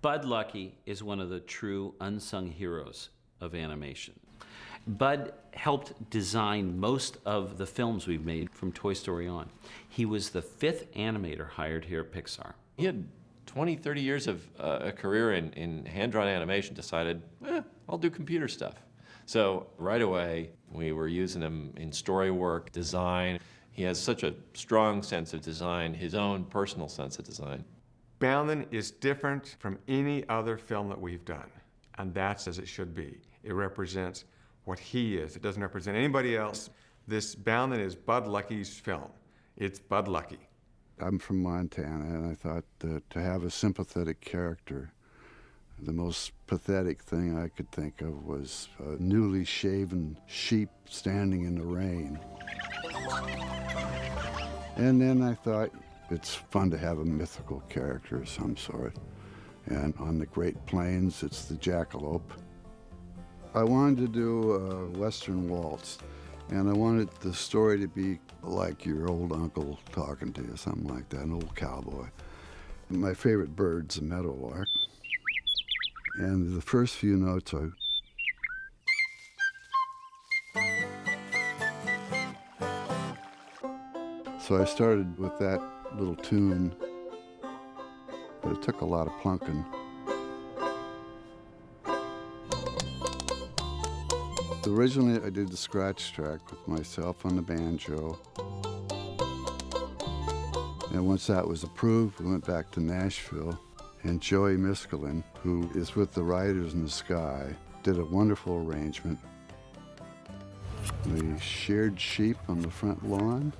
Bud Luckey is one of the true unsung heroes of animation. Bud helped design most of the films we've made from Toy Story on. He was the 5th animator hired here at Pixar. He had 20, 30 years of a career in hand-drawn animation, decided, I'll do computer stuff. So right away, we were using him in story work, design. He has such a strong sense of design, his own personal sense of design. Bounden is different from any other film that we've done, and that's as it should be. It represents what he is. It doesn't represent anybody else. This Bounden is Bud Luckey's film. It's Bud Luckey. I'm from Montana, and I thought that to have a sympathetic character, the most pathetic thing I could think of was a newly shaven sheep standing in the rain. And then I thought, it's fun to have a mythical character of some sort. And on the Great Plains, it's the jackalope. I wanted to do a Western waltz, and I wanted the story to be like your old uncle talking to you, something like that, an old cowboy. My favorite bird's a meadowlark. And the first few notes are... So I started with that little tune, but it took a lot of plunking. Originally, I did the scratch track with myself on the banjo. And once that was approved, we went back to Nashville, and Joey Miskelin, who is with the Riders in the Sky, did a wonderful arrangement. We sheared sheep on the front lawn.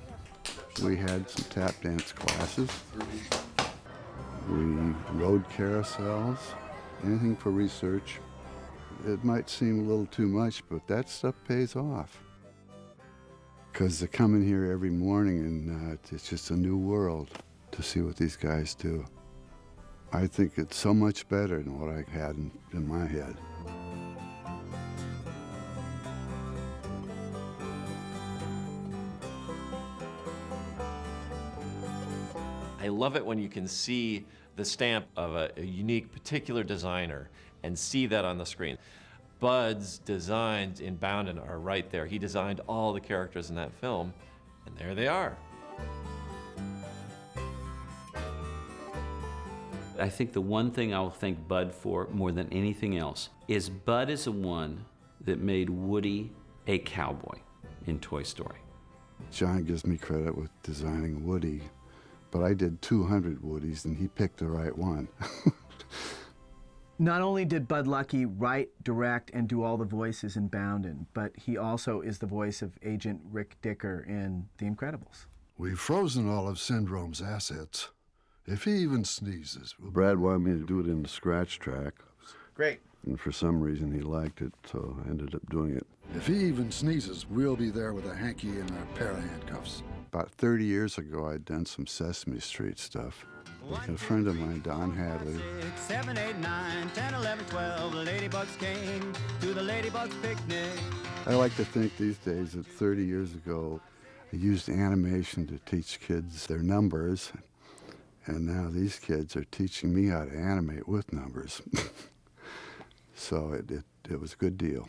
We had some tap dance classes. We rode carousels, anything for research. It might seem a little too much, but that stuff pays off. Because they come in here every morning and it's just a new world to see what these guys do. I think it's so much better than what I had in my head. I love it when you can see the stamp of a unique, particular designer and see that on the screen. Bud's designs in Bounden are right there. He designed all the characters in that film, and there they are. I think the one thing I'll thank Bud for more than anything else is Bud is the one that made Woody a cowboy in Toy Story. John gives me credit with designing Woody, but I did 200 Woodies and he picked the right one. Not only did Bud Luckey write, direct, and do all the voices in Bounden, but he also is the voice of Agent Rick Dicker in The Incredibles. We've frozen all of Syndrome's assets. If he even sneezes... Brad wanted me to do it in the scratch track. Great. And for some reason he liked it, so I ended up doing it. If he even sneezes, we'll be there with a hanky and a pair of handcuffs. About 30 years ago, I'd done some Sesame Street stuff. A friend of mine, Don Hadley. 6, 7, 8, 9, 10, 11, 12, ladybugs came to the ladybugs picnic. I like to think these days that 30 years ago, I used animation to teach kids their numbers, and now these kids are teaching me how to animate with numbers. So it was a good deal.